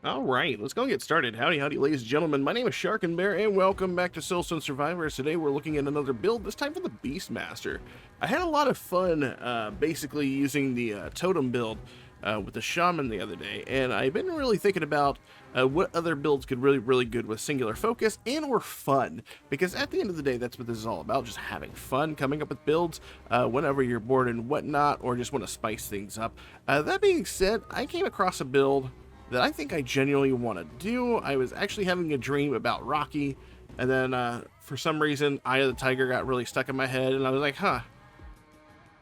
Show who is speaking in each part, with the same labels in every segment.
Speaker 1: All right, let's go and get started. Howdy, howdy, ladies and gentlemen. My name is Sharkinbear, and welcome back to Soulstone Survivors. Today we're looking at another build, this time for the Beastmaster. I had a lot of fun basically using the totem build with the shaman the other day, and I've been really thinking about what other builds could really good with singular focus and or fun, because at the end of the day, that's what this is all about, just having fun, coming up with builds whenever you're bored and whatnot, or just want to spice things up. That being said, I came across a build that I think I genuinely want to do. I was actually having a dream about Rocky, and then for some reason, Eye of the Tiger got really stuck in my head, and I was like, huh,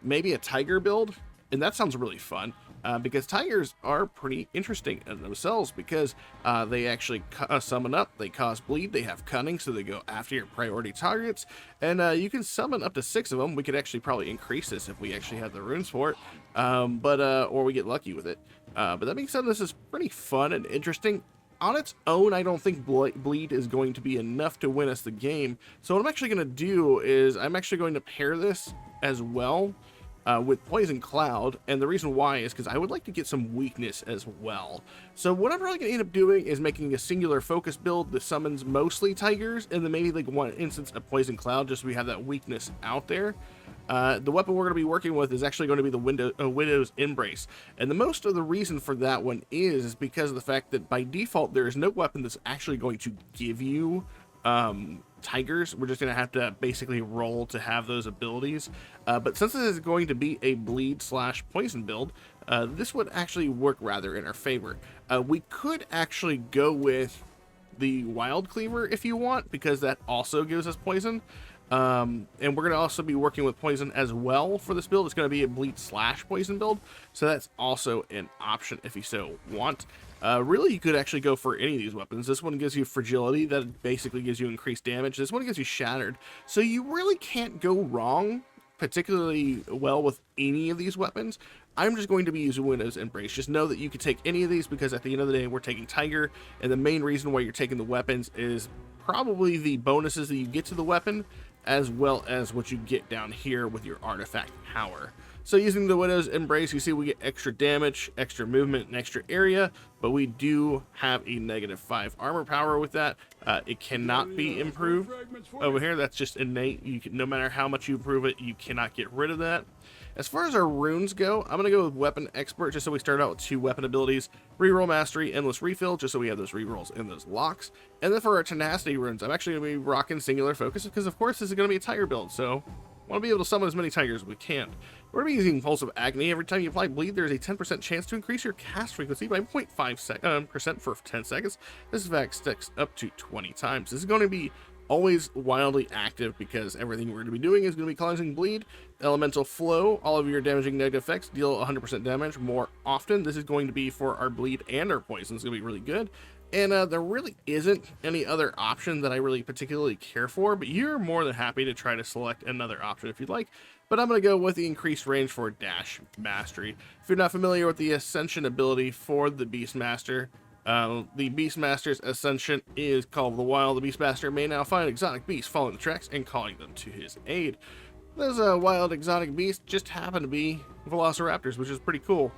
Speaker 1: maybe a tiger build? And that sounds really fun, because tigers are pretty interesting in themselves, because they actually summon up, they cause bleed, they have cunning, so they go after your priority targets, and you can summon up to 6 of them. We could actually probably increase this if we actually have the runes for it, or we get lucky with it. But that being said, this is pretty fun and interesting. On its own, I don't think bleed is going to be enough to win us the game. So what I'm actually going to do is I'm actually going to pair this as well with Poison Cloud, and the reason why is because I would like to get some weakness as well. So what I'm probably going to end up doing is making a singular focus build that summons mostly tigers, and then maybe like one instance of Poison Cloud, just so we have that weakness out there. The weapon we're going to be working with is actually going to be the Widow's Embrace, and the most of the reason for that one is because of the fact that by default there is no weapon that's actually going to give you tigers. We're just going to have to basically roll to have those abilities, but since this is going to be a bleed slash poison build, this would actually work rather in our favor. We could actually go with the Wild Cleaver if you want, because that also gives us poison. And we're going to also be working with poison as well for this build. It's going to be a bleed slash poison build, so that's also an option if you so want. Really, you could actually go for any of these weapons. This one gives you fragility, that basically gives you increased damage. This one gives you shattered, so you really can't go wrong particularly well with any of these weapons. I'm just going to be using Widow's Embrace. Just know that you can take any of these, because at the end of the day, we're taking Tiger, and the main reason why you're taking the weapons is probably the bonuses that you get to the weapon, as well as what you get down here with your artifact power. So using the Widow's Embrace, you see we get extra damage, extra movement, and extra area, but we do have a -5 armor power with that. It cannot be improved over here. That's just innate. You can, no matter how much you improve it, you cannot get rid of that. As far as our runes go, I'm going to go with Weapon Expert, just so we start out with 2 weapon abilities. Reroll Mastery, Endless Refill, just so we have those rerolls and those locks. And then for our Tenacity runes, I'm actually going to be rocking Singular Focus, because of course this is going to be a tiger build, so I want to be able to summon as many tigers as we can. We're going to be using Pulse of Agony. Every time you apply bleed, there's a 10% chance to increase your cast frequency by 0.5% for 10 seconds. This effect sticks up to 20 times. This is going to be always wildly active, because everything we're going to be doing is going to be causing bleed. Elemental Flow, all of your damaging negative effects deal 100% damage more often. This is going to be for our bleed and our poison. It's going to be really good. And there really isn't any other option that I really particularly care for, but you're more than happy to try to select another option if you'd like. But I'm going to go with the increased range for Dash Mastery. If you're not familiar with the Ascension ability for the Beastmaster, the Beastmaster's Ascension is called the Wild. The Beastmaster may now find exotic beasts following the tracks and calling them to his aid. Those wild exotic beasts just happen to be Velociraptors, which is pretty cool.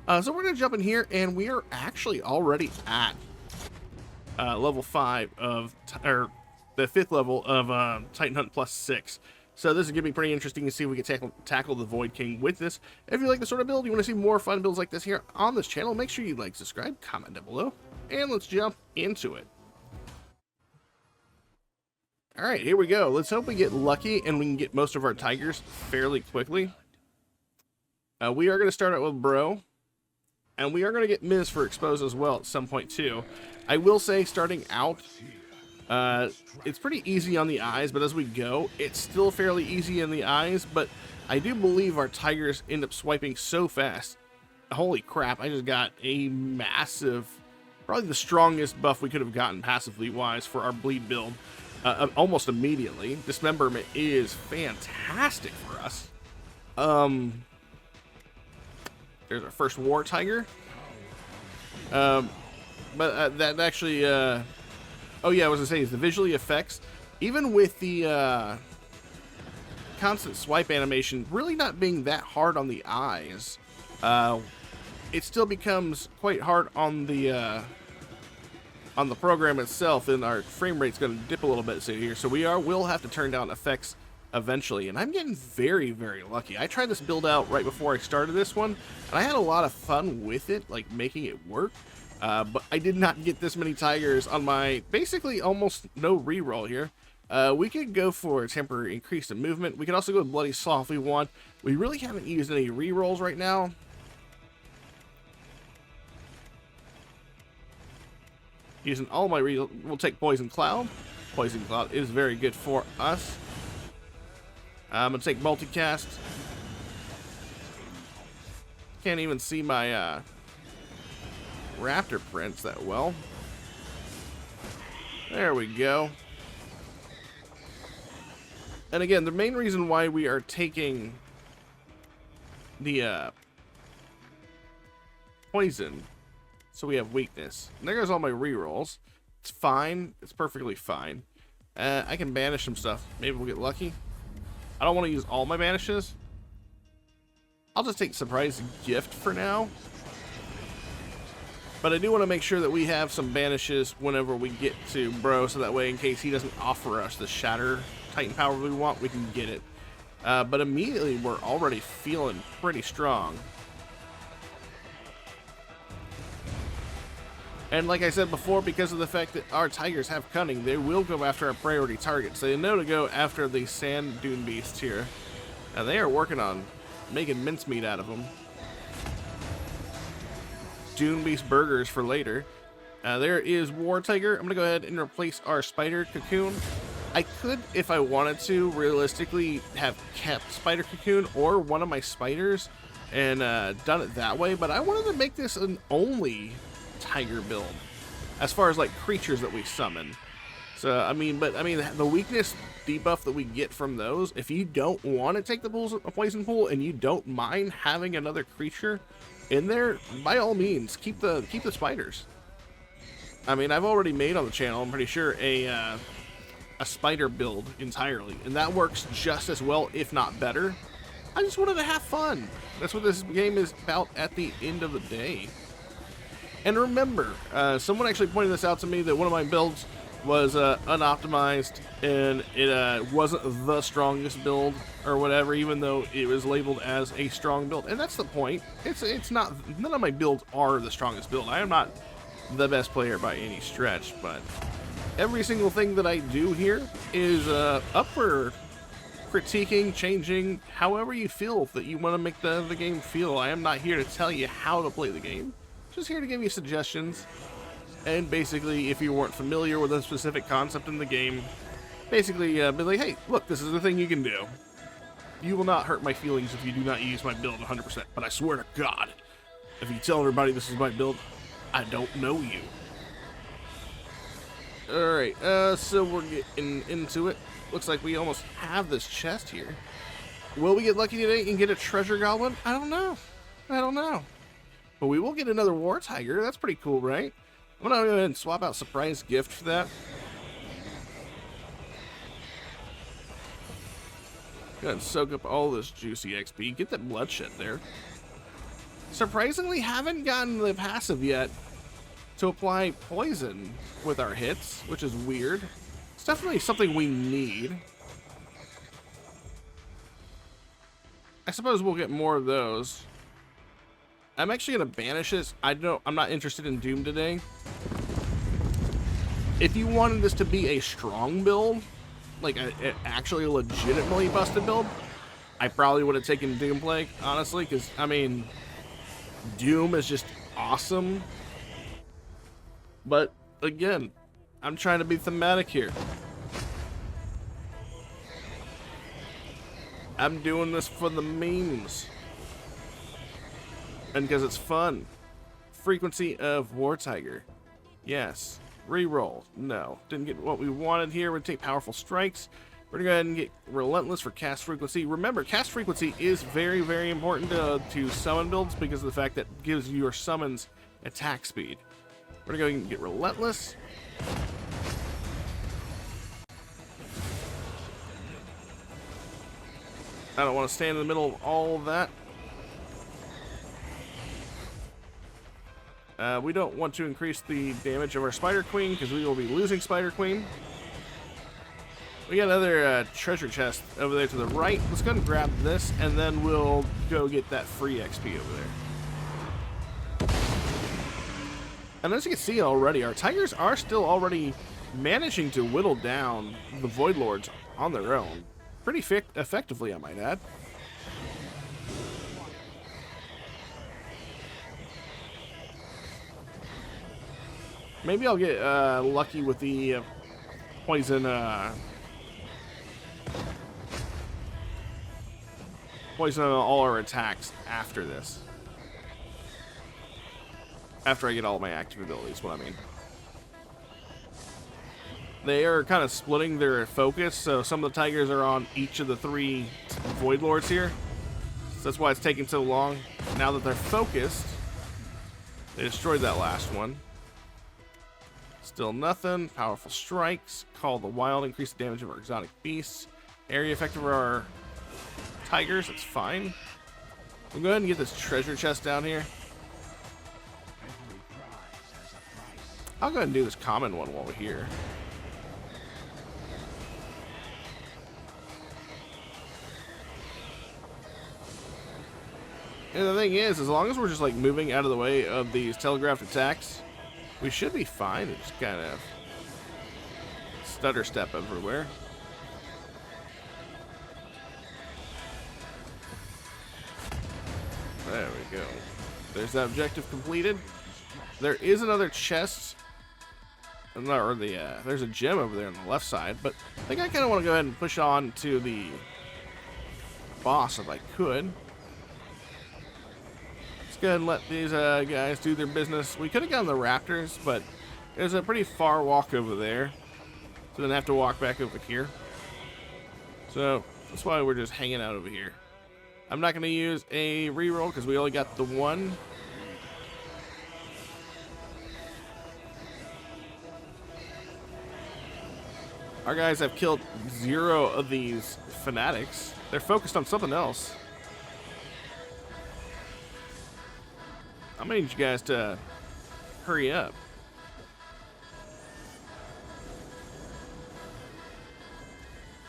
Speaker 1: So we're going to jump in here, and we are actually already at level 5 of, or the 5th level of Titan Hunt plus 6. So this is going to be pretty interesting to see if we can tackle the Void King with this. If you like this sort of build, you want to see more fun builds like this here on this channel, make sure you like, subscribe, comment down below, and let's jump into it. Alright, here we go. Let's hope we get lucky and we can get most of our tigers fairly quickly. We are going to start out with Bro, and we are going to get Miz for Expose as well at some point too. I will say, starting out, it's pretty easy on the eyes, but as we go, it's still fairly easy in the eyes, but I do believe our tigers end up swiping so fast. Holy crap, I just got a massive, probably the strongest buff we could have gotten passively wise for our bleed build almost immediately. Dismemberment is fantastic for us. There's our first War Tiger. But that actually, oh yeah, I was gonna say, is the visually effects, even with the constant swipe animation really not being that hard on the eyes, it still becomes quite hard on the on the program itself, then our frame rate's going to dip a little bit here. So will have to turn down effects eventually. And I'm getting very, very lucky. I tried this build out right before I started this one, and I had a lot of fun with it, like making it work. But I did not get this many tigers on my basically almost no reroll here. We could go for a temporary increase in movement. We could also go with Bloody Saw if we want. We really haven't used any rerolls right now. Using all my we'll take Poison Cloud. Poison Cloud is very good for us. I'm gonna take Multicast. Can't even see my Raptor prints that well. There we go. And again, the main reason why we are taking the poison, so we have weakness. And there goes all my rerolls. It's fine. It's perfectly fine. I can banish some stuff. Maybe we'll get lucky. I don't want to use all my banishes. I'll just take Surprise Gift for now. But I do want to make sure that we have some banishes whenever we get to Bro, so that way in case he doesn't offer us the Shatter Titan power we want, we can get it. But immediately we're already feeling pretty strong. And like I said before, because of the fact that our tigers have cunning, they will go after our priority targets. They know to go after the sand dune beasts here. And they are working on making mincemeat out of them. Dune beast burgers for later. There is War Tiger. I'm going to go ahead and replace our spider cocoon. I could, if I wanted to, realistically have kept spider cocoon or one of my spiders and done it that way. But I wanted to make this an only tiger build as far as like creatures that we summon. So I mean the weakness debuff that we get from those, if you don't want to take the poison pool and you don't mind having another creature in there, by all means keep the spiders. I mean, I've already made on the channel, I'm pretty sure, a spider build entirely, and that works just as well, if not better. I just wanted to have fun. That's what this game is about at the end of the day. And remember, someone actually pointed this out to me, that one of my builds was unoptimized, and it wasn't the strongest build or whatever, even though it was labeled as a strong build. And that's the point. It's not, none of my builds are the strongest build. I am not the best player by any stretch, but every single thing that I do here is up for critiquing, changing, however you feel that you want to make the game feel. I am not here to tell you how to play the game. Just here to give you suggestions, and basically, if you weren't familiar with a specific concept in the game, basically be like, hey, look, this is the thing you can do. You will not hurt my feelings if you do not use my build 100%, but I swear to God, if you tell everybody this is my build, I don't know you. Alright, so we're getting into it. Looks like we almost have this chest here. Will we get lucky today and get a treasure goblin? I don't know. I don't know. But we will get another War Tiger. That's pretty cool, right? I'm going to go ahead and swap out Surprise Gift for that. Go ahead and soak up all this juicy XP. Get that bloodshed there. Surprisingly, haven't gotten the passive yet to apply poison with our hits, which is weird. It's definitely something we need. I suppose we'll get more of those. I'm actually going to banish this. I'm not interested in Doom today. If you wanted this to be a strong build, like actually a legitimately busted build, I probably would have taken Doom Plague, honestly, because, I mean, Doom is just awesome. But, again, I'm trying to be thematic here. I'm doing this for the memes. And because it's fun. Frequency of War Tiger. Yes. Reroll. No. Didn't get what we wanted here. We're going to take Powerful Strikes. We're going to go ahead and get Relentless for cast frequency. Remember, cast frequency is very, very important to summon builds because of the fact that it gives your summons attack speed. We're going to go ahead and get Relentless. I don't want to stand in the middle of all of that. We don't want to increase the damage of our Spider Queen because we will be losing Spider Queen. We got another treasure chest over there to the right. Let's go ahead and grab this, and then we'll go get that free XP over there. And as you can see already, our tigers are still already managing to whittle down the Void Lords on their own. Pretty effectively, I might add. Maybe I'll get lucky with the poison on all our attacks after this. After I get all my active abilities, what I mean. They are kind of splitting their focus, so some of the tigers are on each of the 3 Void Lords here. So that's why it's taking so long. Now that they're focused, they destroyed that last one. Still nothing. Powerful strikes. Call the wild. Increase the damage of our exotic beasts. Area effect of our tigers. That's fine. We'll go ahead and get this treasure chest down here. I'll go ahead and do this common one while we're here. And the thing is, as long as we're just like moving out of the way of these telegraphed attacks, we should be fine. It just kind of stutter step everywhere. There we go. There's that objective completed. There is another chest. Or there's a gem over there on the left side, but I think I kind of want to go ahead and push on to the boss if I could. Let's go ahead and let these guys do their business. We could have gotten the raptors, but there's a pretty far walk over there, so then I have to walk back over here. So that's why we're just hanging out over here. I'm not going to use a reroll because we only got the one. Our guys have killed 0 of these fanatics. They're focused on something else. I'm gonna need you guys to hurry up.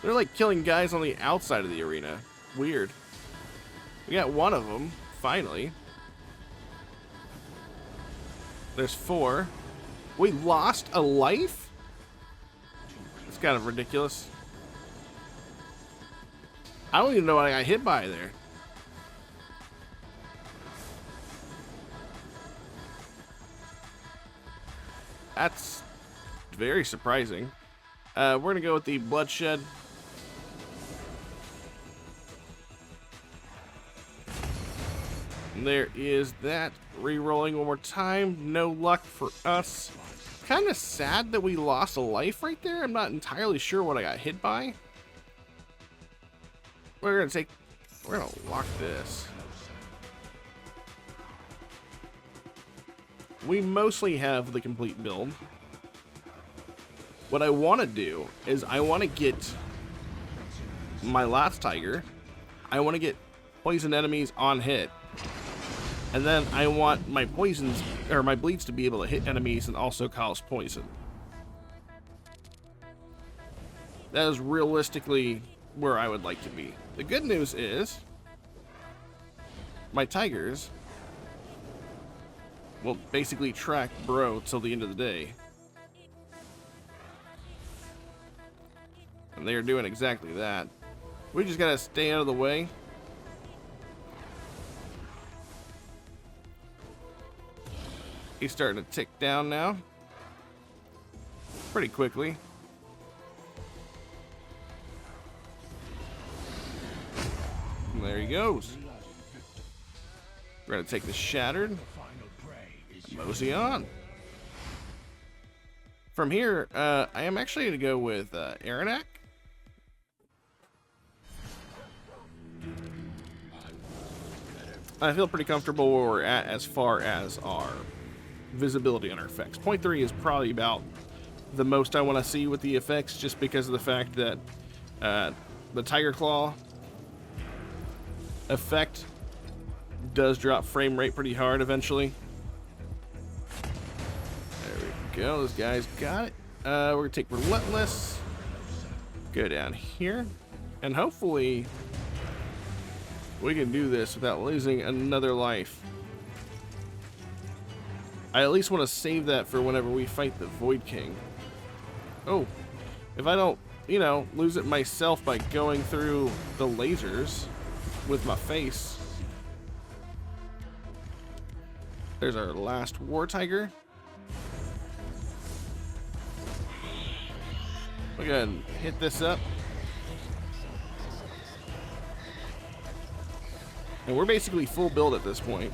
Speaker 1: They're like killing guys on the outside of the arena. Weird. We got one of them, finally. There's 4. We lost a life? It's kind of ridiculous. I don't even know what I got hit by there. That's very surprising. We're going to go with the bloodshed. And there is that. Re-rolling one more time. No luck for us. Kind of sad that we lost a life right there. I'm not entirely sure what I got hit by. We're gonna lock this. We mostly have the complete build. What I want to do is I want to get my last tiger. I want to get poison enemies on hit. And then I want my poisons, or my bleeds, to be able to hit enemies and also cause poison. That is realistically where I would like to be. The good news is, my tigers will basically track bro till the end of the day. And they are doing exactly that. We just gotta stay out of the way. He's starting to tick down now. Pretty quickly. And there he goes. We're gonna take the shattered. Mosey on. From here, I am actually gonna go with Aranak. I feel pretty comfortable where we're at as far as our visibility on our effects. 0.3 is probably about the most I want to see with the effects, just because of the fact that the Tiger Claw effect does drop frame rate pretty hard eventually. go. Those guys got it. We're gonna take Relentless. Go down here. And hopefully we can do this without losing another life. I at least want to save that for whenever we fight the Void King. Oh, if I don't, you know, lose it myself by going through the lasers with my face. There's our last War Tiger. We'll go ahead and hit this up. And we're basically full build at this point.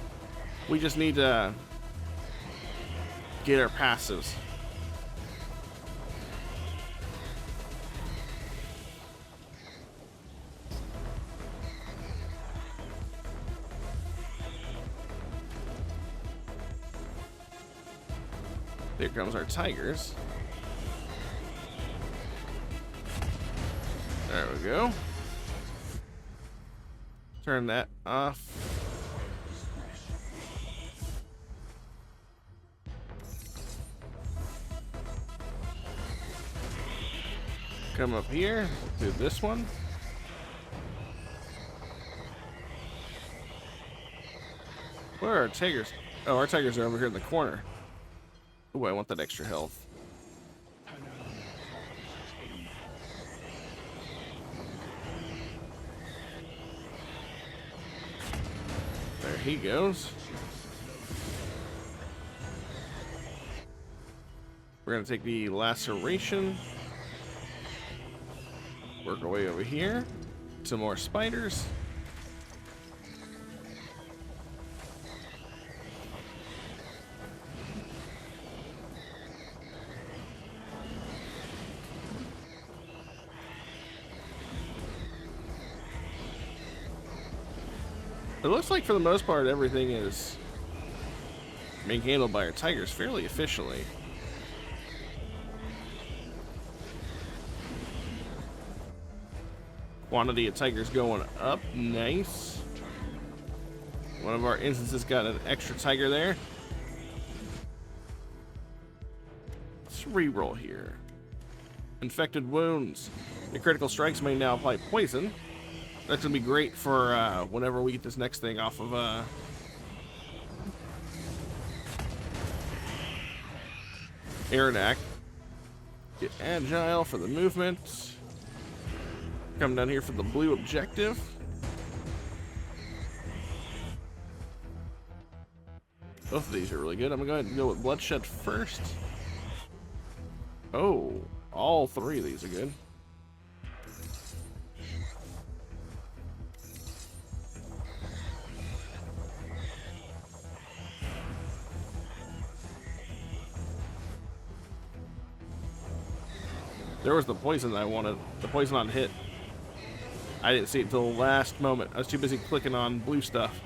Speaker 1: We just need to get our passives. There comes our tigers. There we go. Turn that off. Come up here, do this one. Where are our tigers? Oh, our tigers are over here in the corner. Oh, I want that extra health. There he goes. We're gonna take the laceration. Work our way over here. Some more spiders. It looks like for the most part everything is being handled by our tigers fairly efficiently. Quantity of tigers going up, nice. One of our instances got an extra tiger there. Let's re-roll here. Infected wounds. The critical strikes may now apply poison. That's gonna be great for whenever we get this next thing off of Aranak. Get agile for the movement. Come down here for the blue objective. Both of these are really good. I'm gonna go ahead and go with Bloodshed first. Oh, all three of these are good. There was the poison that I wanted. The poison on hit. I didn't see it till the last moment. I was too busy clicking on blue stuff.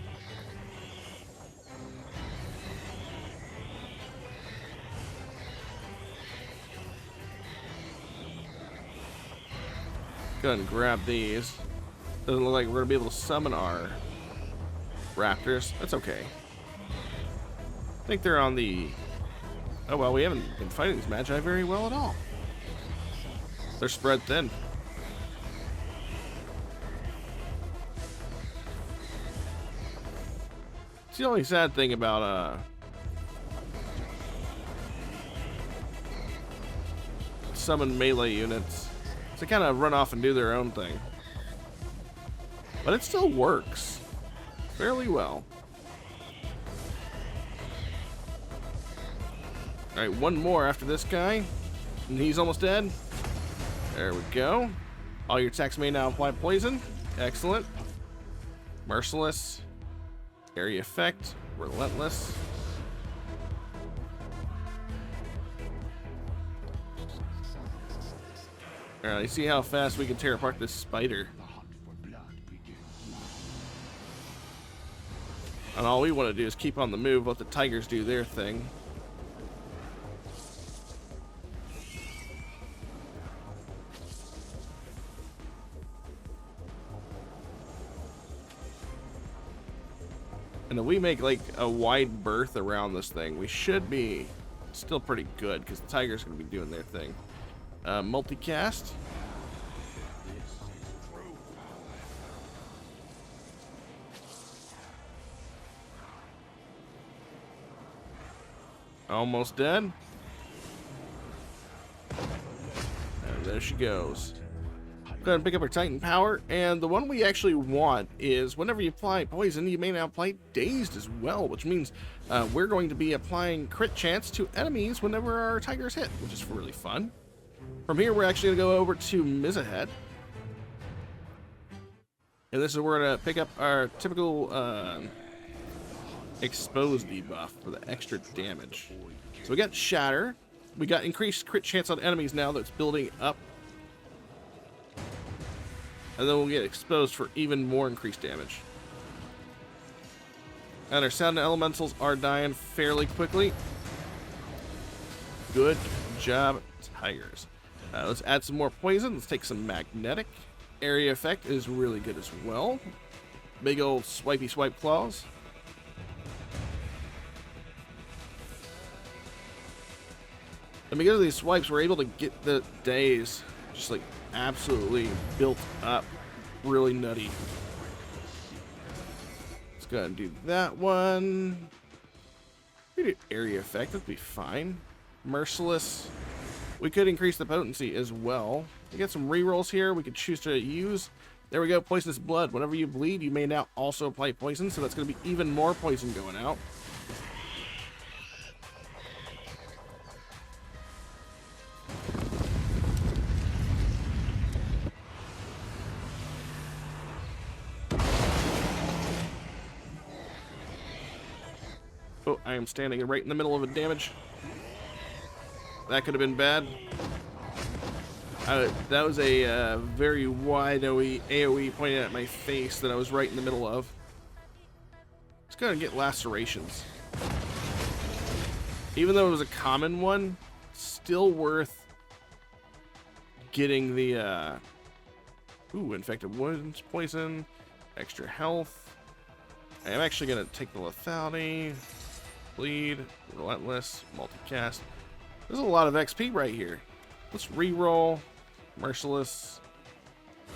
Speaker 1: Go ahead and grab these. Doesn't look like we're gonna be able to summon our raptors. That's okay. I think they're on the... Oh well, we haven't been fighting these magi very well at all. They're spread thin. It's the only sad thing about summon melee units. They kind of run off and do their own thing. But it still works fairly well. Alright, one more after this guy. And he's almost dead. There we go. All your attacks may now apply poison. Excellent. Merciless. Area effect. Relentless. Alright, you see how fast we can tear apart this spider. And all we want to do is keep on the move, let the tigers do their thing. And if we make like a wide berth around this thing, we should be still pretty good because the tiger's going to be doing their thing. Multicast. Almost dead. And there she goes. Go ahead and pick up our Titan Power, and the one we actually want is whenever you apply poison, you may now apply dazed as well, which means we're going to be applying crit chance to enemies whenever our tigers hit, which is really fun. From here, we're actually going to go over to Mizahet. And this is where we're going to pick up our typical expose debuff for the extra damage. So we got Shatter. We got increased crit chance on enemies now that's building up. And then we'll get exposed for even more increased damage. And our sound elementals are dying fairly quickly. Good job, tigers. Let's add some more poison. Let's take some magnetic. Area effect is really good as well. Big old swipey swipe claws. And because of these swipes, we're able to get the days just like absolutely built up. Really nutty. Let's go ahead and do that one. We do area effect, that'd be fine. Merciless. We could increase the potency as well. We got some rerolls here we could choose to use. There we go, poisonous blood. Whenever you bleed, you may now also apply poison, so that's going to be even more poison going out. Oh, I am standing right in the middle of a damage. That could have been bad. That was a very wide AoE pointed at my face that I was right in the middle of. Let's go ahead and get lacerations. Even though it was a common one, still worth getting the infected wounds, poison, extra health. I am actually going to take the lethality, bleed, relentless, multicast. There's a lot of XP right here. Let's re-roll, merciless,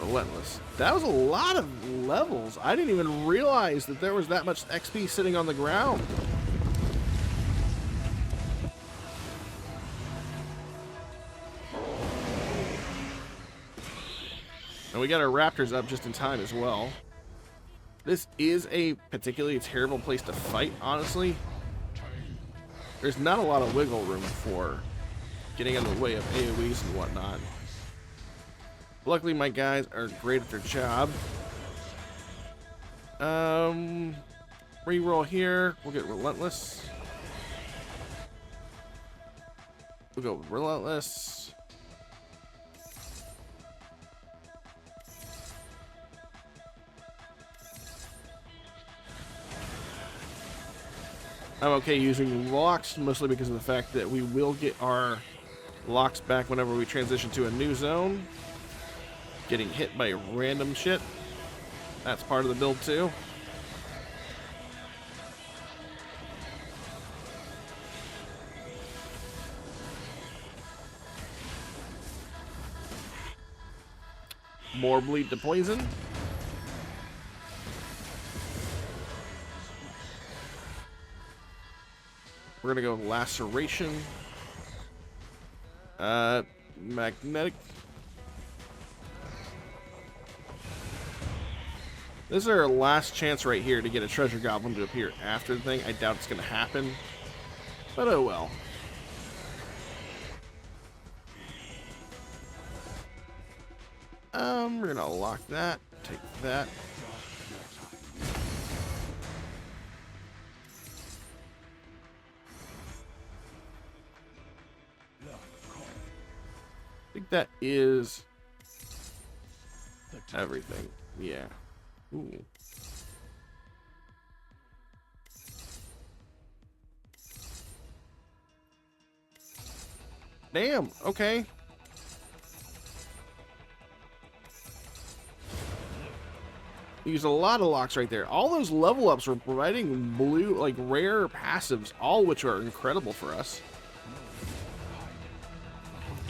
Speaker 1: relentless. That was a lot of levels. I didn't even realize that there was that much XP sitting on the ground. And we got our raptors up just in time as well. This is a particularly terrible place to fight, honestly. There's not a lot of wiggle room for getting in the way of AoEs and whatnot. Luckily, my guys are great at their job. Reroll here. We'll get relentless. We'll go with relentless. I'm okay using locks, mostly because of the fact that we will get our locks back whenever we transition to a new zone. Getting hit by random shit. That's part of the build too. More bleed to poison. We're gonna go laceration. Magnetic. This is our last chance right here to get a treasure goblin to appear after the thing. I doubt it's gonna happen, but oh well. We're gonna lock that. Take that. I think that is everything. Yeah. Ooh. Damn, okay. Use a lot of locks right there. All those level ups were providing blue, like rare passives, all which are incredible for us.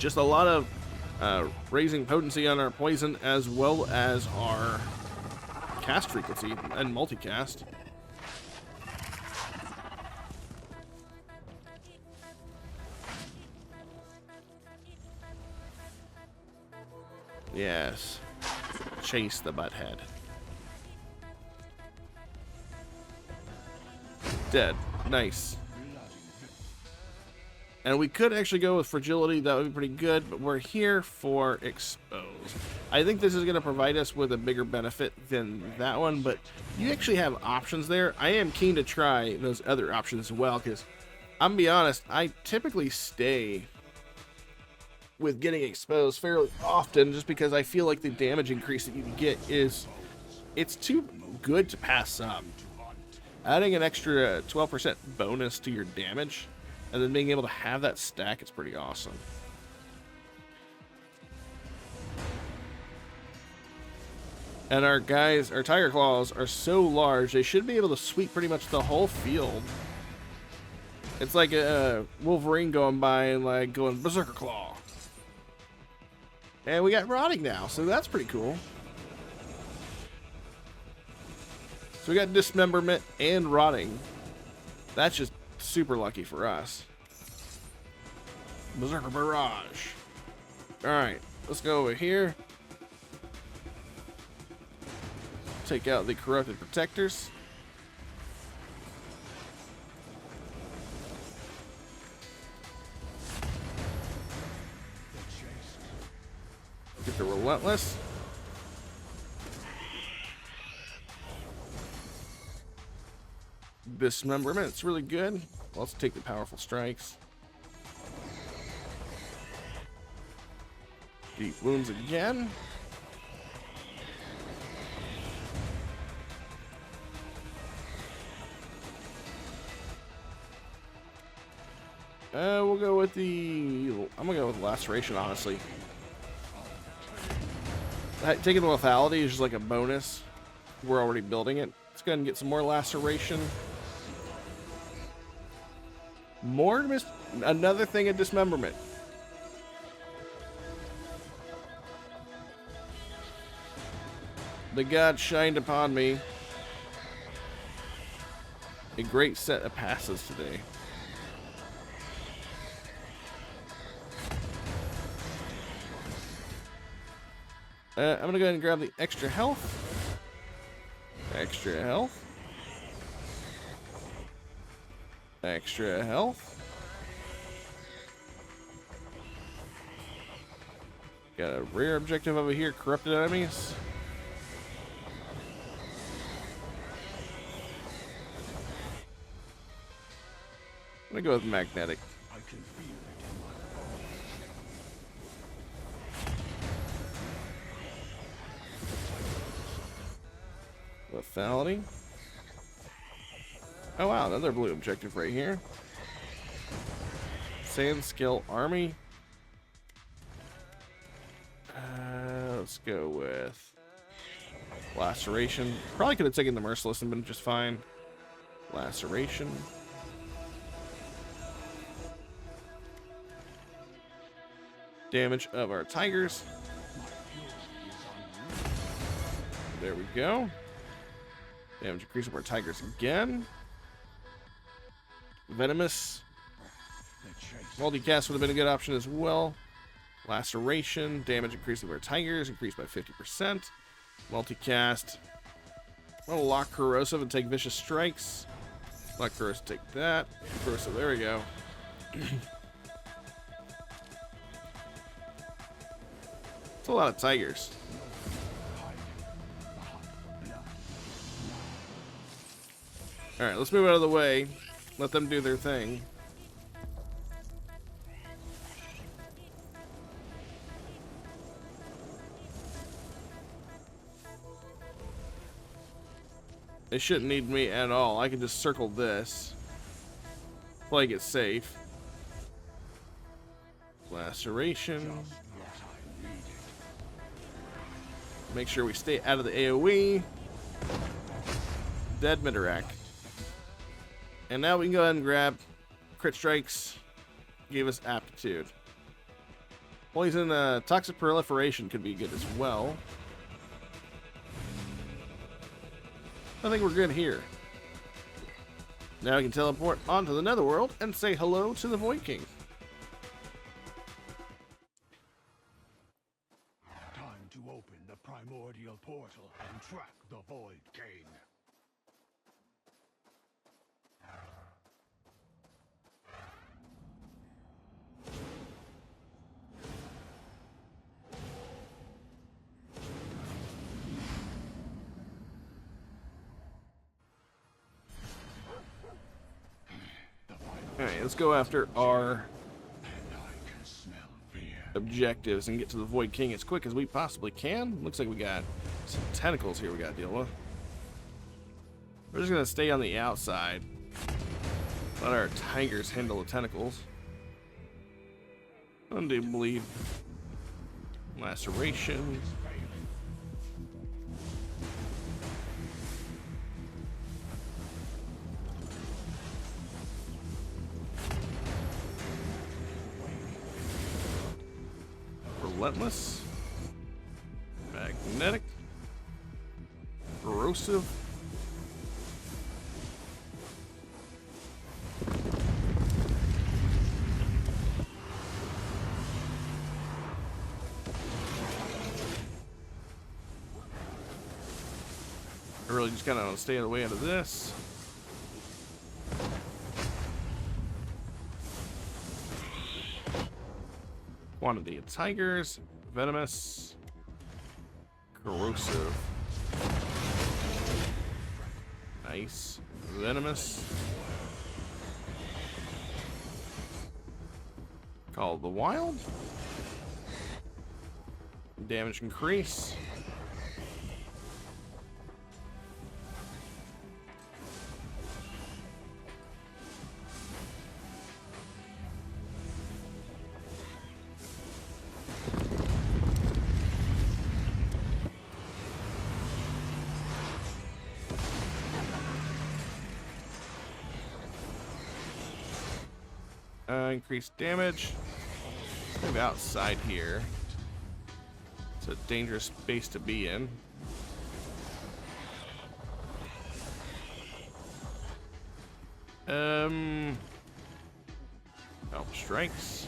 Speaker 1: just a lot of raising potency on our poison as well as our cast frequency and multicast. Yes. Chase the butthead. Dead. Nice. And we could actually go with fragility. That would be pretty good, but we're here for expose. I think this is going to provide us with a bigger benefit than that one, but you actually have options there. I am keen to try those other options as well, because I'm going to be honest, I typically stay with getting exposed fairly often just because I feel like the damage increase that you can get it's too good to pass up. Adding an extra 12% bonus to your damage and then being able to have that stack is pretty awesome. And our Tiger Claws are so large, they should be able to sweep pretty much the whole field. It's like a Wolverine going by and like going Berserker Claw. And we got rotting now, so that's pretty cool. So we got dismemberment and rotting. That's just super lucky for us. Berserker Barrage. Alright, let's go over here. Take out the corrupted protectors. Get the relentless. Dismemberment, it's really good. Let's take the powerful strikes. Deep wounds again. We'll go with I'm gonna go with laceration, honestly. Taking the lethality is just like a bonus. We're already building it. Let's go ahead and get some more laceration. Another thing of dismemberment. The god shined upon me. A great set of passes today. I'm gonna go ahead and grab the extra health. Extra health. Extra health. Got a rare objective over here, corrupted enemies. I'm gonna go with magnetic. I can feel it. Lethality. Oh wow, another blue objective right here. Sand Skill Army. Let's go with Laceration. Probably could have taken the Merciless and been just fine. Laceration. Damage of our tigers. There we go. Damage increase of our tigers again. Venomous. Multicast would have been a good option as well. Laceration. Damage increase of our tigers increased by 50%. Multicast. I'll lock Corrosive and take Vicious Strikes. Lock Corrosive, take that. Corrosive, there we go. It's a lot of tigers. Alright, let's move out of the way. Let them do their thing. They shouldn't need me at all. I can just circle this. Play it safe. Laceration. Make sure we stay out of the AoE. Dead Midorak. And now we can go ahead and grab Crit Strikes. Give us Aptitude. Poison, toxic proliferation could be good as well. I think we're good here. Now I can teleport onto the Netherworld and say hello to the Void King.
Speaker 2: Time to open the primordial portal and track the Void King.
Speaker 1: Alright, let's go after our objectives and get to the Void King as quick as we possibly can. Looks like we got some tentacles here we gotta deal with. We're just gonna stay on the outside. Let our tigers handle the tentacles. Undo bleed. Laceration. Relentless, magnetic, corrosive, I really just kind of stay away out of this. Quantity of tigers, venomous, corrosive, nice, venomous, call the wild, damage increase, increased damage. Move outside here. It's a dangerous space to be in. Help strikes.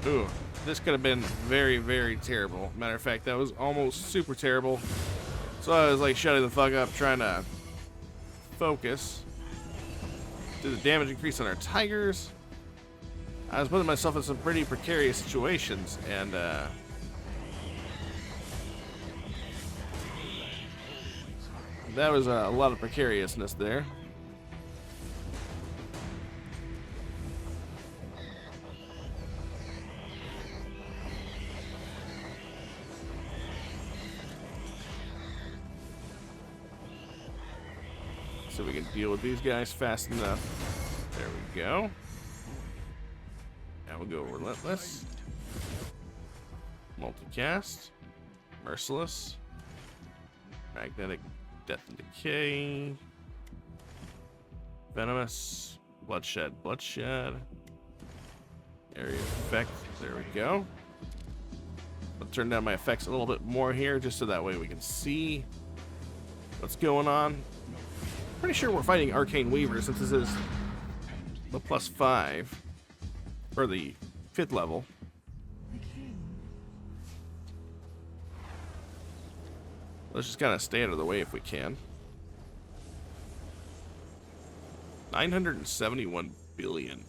Speaker 1: Ooh. This could have been very, very terrible. Matter of fact, that was almost super terrible. So I was like shutting the fuck up, trying to focus. Do the damage increase on our tigers. I was putting myself in some pretty precarious situations, and that was a lot of precariousness there. So we can deal with these guys fast enough. There we go. Now we'll go relentless, multicast, merciless, magnetic, death and decay, venomous, bloodshed, area effect. There we go. I'll turn down my effects a little bit more here, just so that way we can see what's going on. Pretty sure we're fighting Arcane Weaver since this is the +5 or the 5th level. Let's just kind of stay out of the way if we can. 971 billion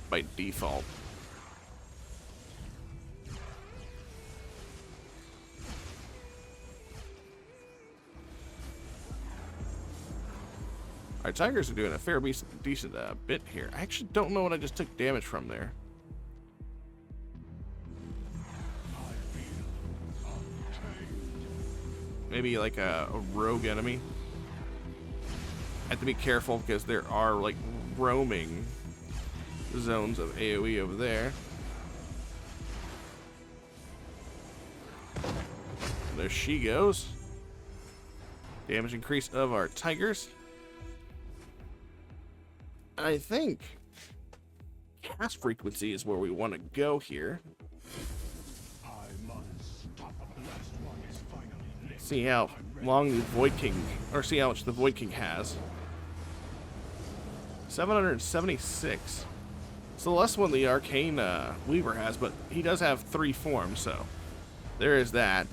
Speaker 1: by default. Our tigers are doing a fair decent bit here. I actually don't know what I just took damage from there. Maybe like a rogue enemy. I have to be careful because there are like roaming zones of AoE over there. There she goes. Damage increase of our tigers. I think cast frequency is where we want to go here.
Speaker 2: I must stop the last one is finally lit.
Speaker 1: See how long the Void King, or see how much the Void King has. 776. It's the less one the Arcane Weaver has, but he does have 3 forms, so there is that.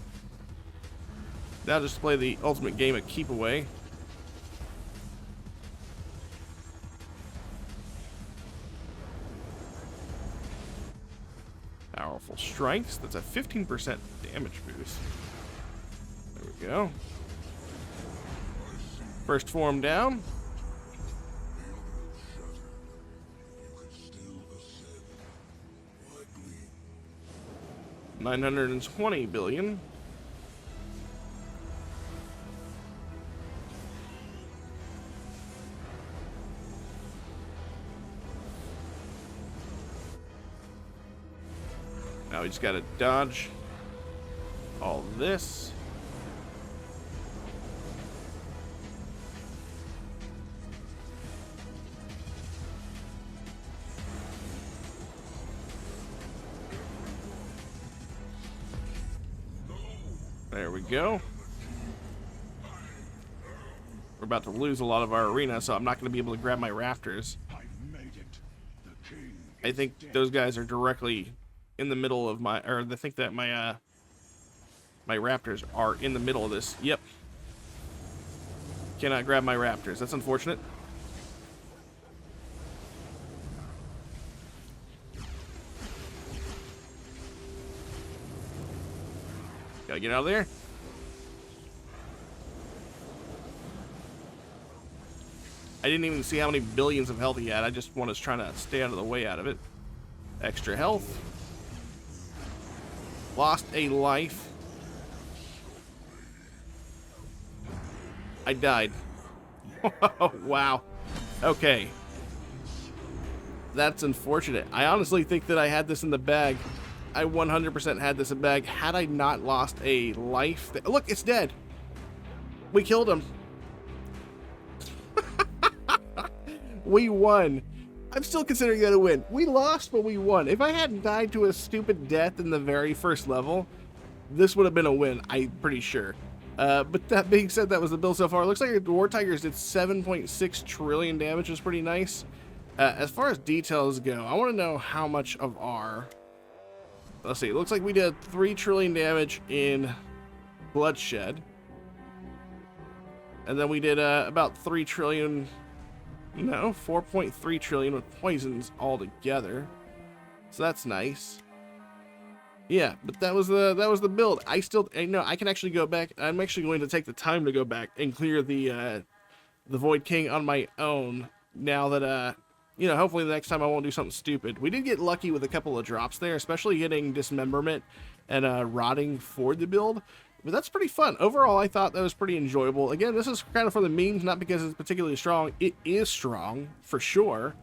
Speaker 1: Now just play the ultimate game of Keep Away. Powerful strikes. That's a 15% damage boost. There we go. First form down. $920 billion. Now we just gotta dodge all this. There we go. We're about to lose a lot of our arena, so I'm not going to be able to grab my rafters.
Speaker 2: I've made it. The king
Speaker 1: I think those guys are directly in the middle of my, or I think that my my raptors are in the middle of this. Yep. Cannot grab my raptors. That's unfortunate. Gotta get out of there. I didn't even see how many billions of health he had. I just was trying to stay out of the way out of it. Extra health. Lost a life. I died. Wow. Okay. That's unfortunate. I honestly think that I had this in the bag. I 100% had this in the bag. Had I not lost a life... Look, it's dead. We killed him. We won. I'm still considering that a win. We lost, but we won. If I hadn't died to a stupid death in the very first level, this would have been a win, I'm pretty sure. But that being said, that was the build so far. It looks like the War Tigers did 7.6 trillion damage, which is pretty nice. As far as details go, I want to know how much of our... Let's see, it looks like we did 3 trillion damage in bloodshed. And then we did about 3 trillion... No, 4.3 trillion with poisons all together. So that's nice. Yeah, but that was the build. I know I can actually go back. I'm actually going to take the time to go back and clear the Void King on my own. Now that you know, hopefully the next time I won't do something stupid. We did get lucky with a couple of drops there, especially getting dismemberment and rotting for the build. But that's pretty fun. Overall, I thought that was pretty enjoyable. Again, this is kind of for the memes, not because it's particularly strong. It is strong, for sure.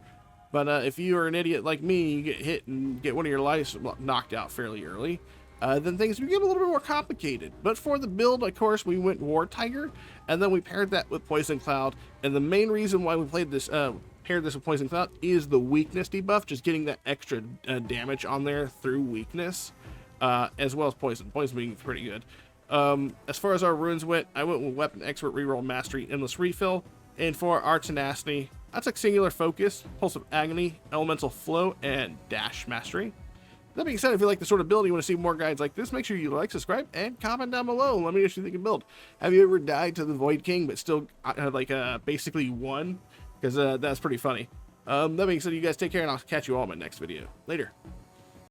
Speaker 1: But if you are an idiot like me, you get hit and get one of your lives knocked out fairly early, then things get a little bit more complicated. But for the build, of course, we went War Tiger, and then we paired that with Poison Cloud. And the main reason why we played this, paired this with Poison Cloud is the weakness debuff, just getting that extra damage on there through weakness, as well as Poison. Poison being pretty good. As far as our runes went, I went with Weapon Expert, Reroll Mastery, Endless Refill. And for our Tenacity, I took Singular Focus, Pulse of Agony, Elemental Flow, and Dash Mastery. That being said, if you like the sort of build, you want to see more guides like this, make sure you like, subscribe, and comment down below. Let me know what you think of build. Have you ever died to the Void King, but still basically won? Because that's pretty funny. That being said, you guys take care, and I'll catch you all in my next video. Later.